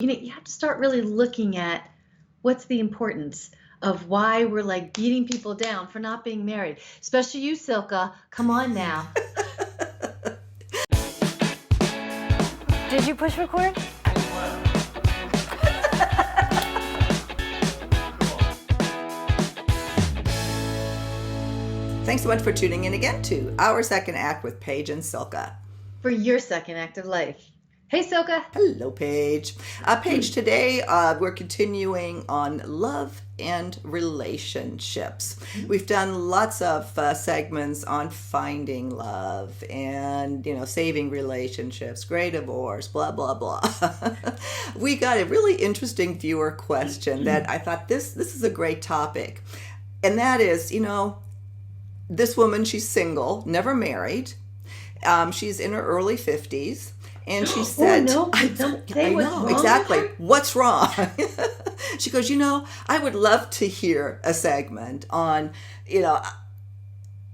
You have to start really looking at what's the importance of why we're like beating people down for not being married. Especially you, Silka. Come on now. Did you push record? Thanks so much for tuning in again to Our Second Act with Paige and Silka. For your second act of life. Hey, Silka. Hello, Paige. Paige, today we're continuing on love and relationships. We've done lots of segments on finding love and, saving relationships, great divorce, blah, blah, blah. We got a really interesting viewer question that I thought this is a great topic. And that is, this woman, she's single, never married. She's in her early 50s. And she said, I know, exactly. What's wrong? She goes, I would love to hear a segment on,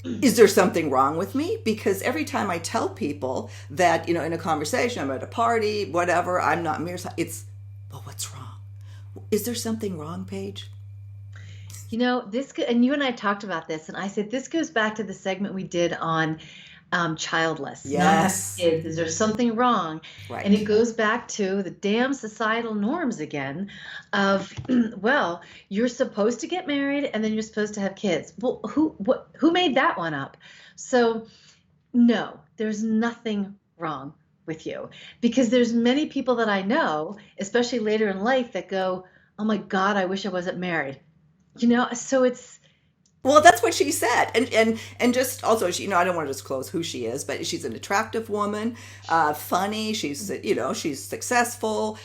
is there something wrong with me? Because every time I tell people that, in a conversation, I'm at a party, whatever, I'm not married, it's, well, what's wrong? Is there something wrong, Paige? And you and I talked about this, and I said, this goes back to the segment we did on childless. Yes. Not kids. Is there something wrong? Right. And it goes back to the damn societal norms again of, well, you're supposed to get married and then you're supposed to have kids. Well, who made that one up? So no, there's nothing wrong with you, because there's many people that I know, especially later in life, that go, oh my God, I wish I wasn't married. So it's, well, that's what she said, and just also, I don't want to disclose who she is, but she's an attractive woman, funny. She's she's successful.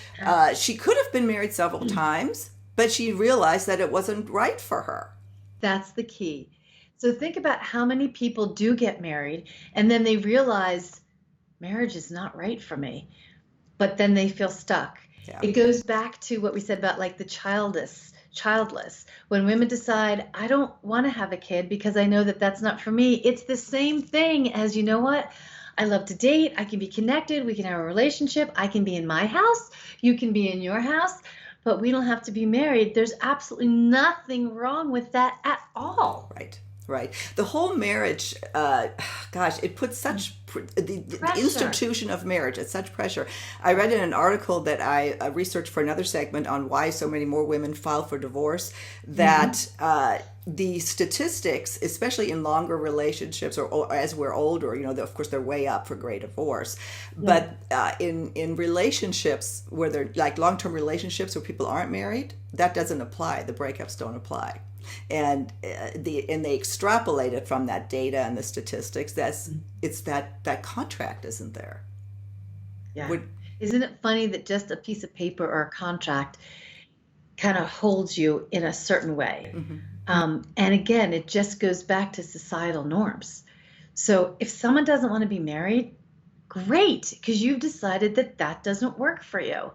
She could have been married several times, but she realized that it wasn't right for her. That's the key. So think about how many people do get married, and then they realize marriage is not right for me, but then they feel stuck. Yeah. It goes back to what we said about like the childless. When women decide, I don't want to have a kid because I know that that's not for me, it's the same thing as, what? I love to date. I can be connected. We can have a relationship. I can be in my house. You can be in your house, but we don't have to be married. There's absolutely nothing wrong with that at all. Right. The whole marriage, it puts such the institution of marriage at such pressure. I read in an article that I researched for another segment on why so many more women file for divorce, that the statistics, especially in longer relationships or as we're older, of course they're way up for great divorce. Yeah. But in relationships where they're like long-term relationships where people aren't married, that doesn't apply. The breakups don't apply. And they extrapolate it from that data and the statistics. It's that contract isn't there. Yeah. Isn't it funny that just a piece of paper or a contract kind of holds you in a certain way? Mm-hmm. And again, it just goes back to societal norms. So if someone doesn't want to be married, great, because you've decided that doesn't work for you.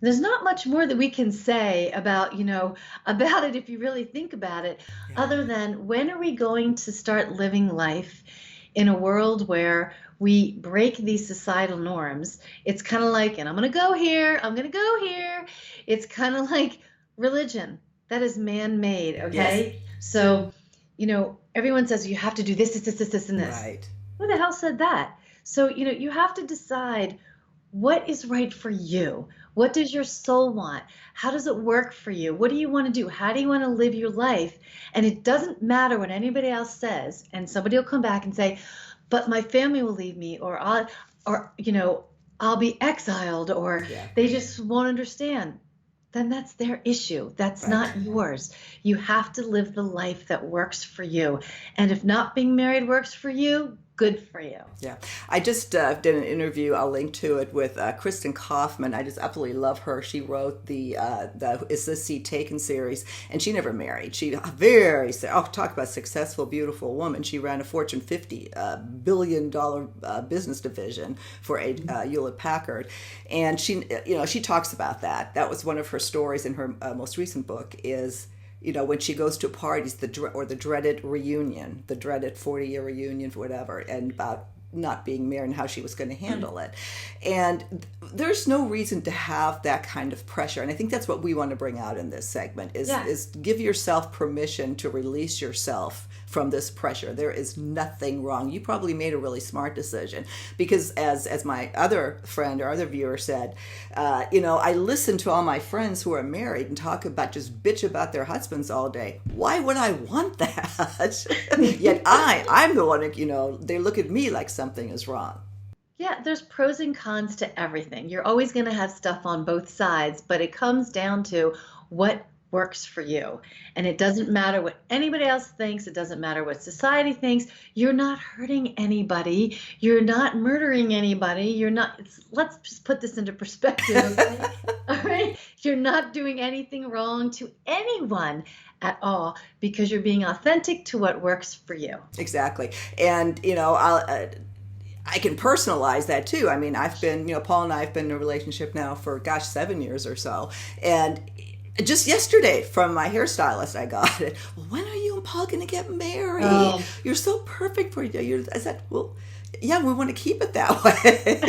There's not much more that we can say about it if you really think about it, other than when are we going to start living life in a world where we break these societal norms? It's kind of like, and I'm going to go here, I'm going to go here. It's kind of like religion. That is man-made, okay? Yes. So, everyone says you have to do this, and this. Right. Who the hell said that? So, you have to decide what is right for you. What does your soul want? How does it work for you? What do you want to do? How do you want to live your life? And it doesn't matter what anybody else says. And somebody will come back and say, but my family will leave me, or I'll be exiled, or they just won't understand. Then that's their issue. That's not yours. You have to live the life that works for you. And if not being married works for you, good for you. Yeah. I just did an interview, I'll link to it, with Kristen Kaufman. I just absolutely love her. She wrote the Is This Seat Taken series, and she never married. She talk about successful, beautiful woman. She ran a Fortune 50 $billion business division for Hewlett Packard. And she talks about that. That was one of her stories in her most recent book is, when she goes to parties, the dreaded reunion, the dreaded 40-year reunion, whatever, and about not being married and how she was going to handle it. And there's no reason to have that kind of pressure. And I think that's what we want to bring out in this segment is give yourself permission to release yourself from this pressure. There is nothing wrong. You probably made a really smart decision because as my other friend or other viewer said, I listen to all my friends who are married and talk about, just bitch about their husbands all day. Why would I want that? Yet I'm the one that, they look at me like something is wrong. Yeah, there's pros and cons to everything. You're always going to have stuff on both sides, but it comes down to what works for you. And it doesn't matter what anybody else thinks. It doesn't matter what society thinks. You're not hurting anybody. You're not murdering anybody. Let's just put this into perspective. Okay? All right. You're not doing anything wrong to anyone at all because you're being authentic to what works for you. Exactly. And, I can personalize that too. I mean, I've been, Paul and I have been in a relationship now for, 7 years or so. And just yesterday from my hairstylist, I got it. Well, when are you and Paul going to get married? Oh. You're so perfect for you. I said, well, yeah, we want to keep it that way.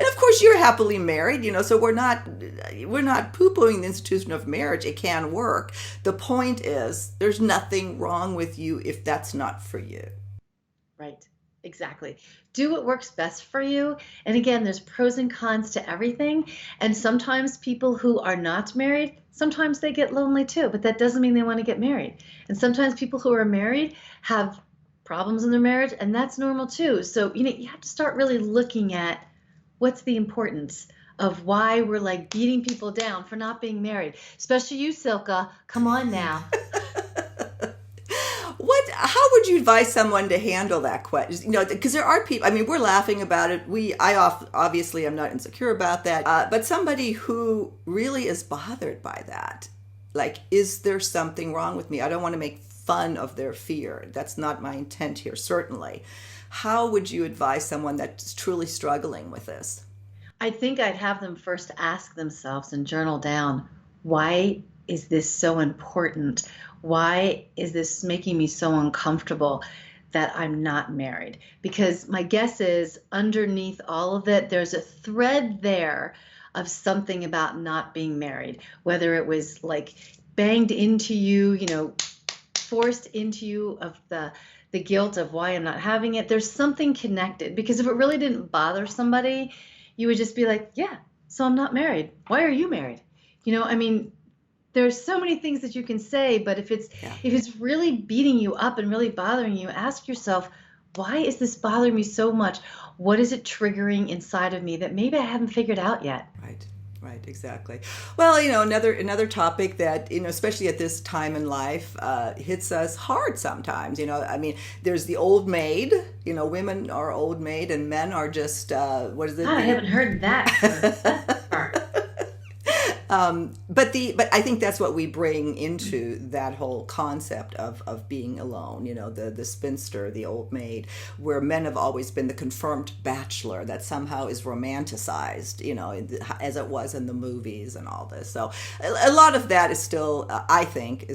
And of course, you're happily married, so we're not poo-pooing the institution of marriage. It can work. The point is, there's nothing wrong with you if that's not for you. Right. Exactly. Do what works best for you. And again, there's pros and cons to everything. And sometimes people who are not married, sometimes they get lonely too, but that doesn't mean they want to get married. And sometimes people who are married have problems in their marriage, and that's normal too. So, you have to start really looking at what's the importance of why we're like beating people down for not being married. Especially you, Silka. Come on now. How would you advise someone to handle that question? Because there are people, we're laughing about it. Obviously I'm not insecure about that. But somebody who really is bothered by that, like, is there something wrong with me? I don't want to make fun of their fear. That's not my intent here, certainly. How would you advise someone that's truly struggling with this? I think I'd have them first ask themselves and journal down, why is this so important? Why is this making me so uncomfortable that I'm not married? Because my guess is underneath all of it, there's a thread there of something about not being married, whether it was like banged into you, forced into you of the guilt of why I'm not having it. There's something connected, because if it really didn't bother somebody, you would just be like, yeah, so I'm not married. Why are you married? There's so many things that you can say, but if it's really beating you up and really bothering you, ask yourself, why is this bothering me so much? What is it triggering inside of me that maybe I haven't figured out yet? Right, exactly. Well, another topic that, especially at this time in life, hits us hard sometimes. There's the old maid. Women are old maid and men are just, what is it? I haven't heard that part. But I think that's what we bring into that whole concept of being alone, the spinster, the old maid, where men have always been the confirmed bachelor that somehow is romanticized, as it was in the movies and all this. So a lot of that is still, I think,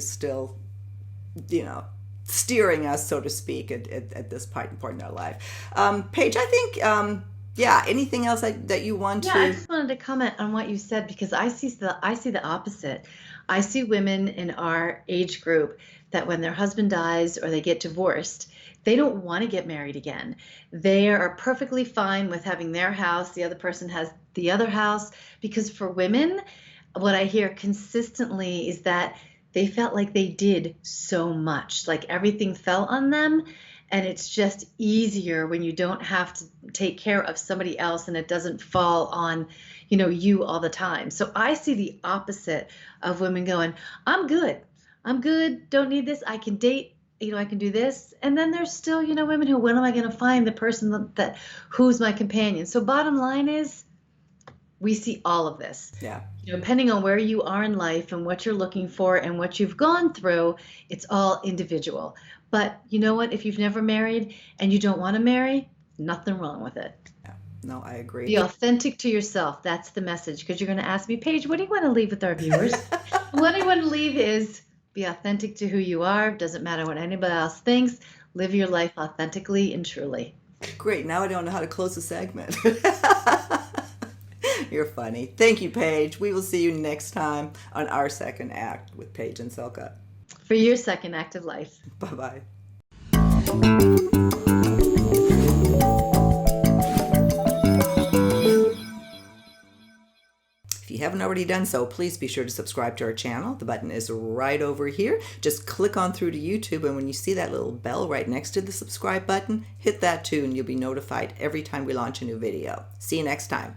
steering us, so to speak, at this point in our life. Paige, I think... anything else that you want to? I just wanted to comment on what you said, because I see the opposite. I see women in our age group that when their husband dies or they get divorced, they don't want to get married again. They are perfectly fine with having their house, the other person has the other house, because for women, what I hear consistently is that they felt like they did so much, like everything fell on them. And it's just easier when you don't have to take care of somebody else and it doesn't fall on, you all the time. So I see the opposite of women going, I'm good, don't need this, I can date, I can do this. And then there's still, women who, when am I going to find the person who's my companion? So bottom line is, we see all of this. Yeah. Depending on where you are in life and what you're looking for and what you've gone through, it's all individual. But you know what? If you've never married and you don't want to marry, nothing wrong with it. Yeah. No, I agree. Be authentic to yourself. That's the message. Because you're going to ask me, Paige, what do you want to leave with our viewers? What I want to leave is be authentic to who you are. Doesn't matter what anybody else thinks. Live your life authentically and truly. Great. Now I don't know how to close the segment. You're funny. Thank you, Paige. We will see you next time on Our Second Act with Paige and Silka. For your second act of life. Bye-bye. If you haven't already done so, please be sure to subscribe to our channel. The button is right over here. Just click on through to YouTube, and when you see that little bell right next to the subscribe button, hit that too, and you'll be notified every time we launch a new video. See you next time.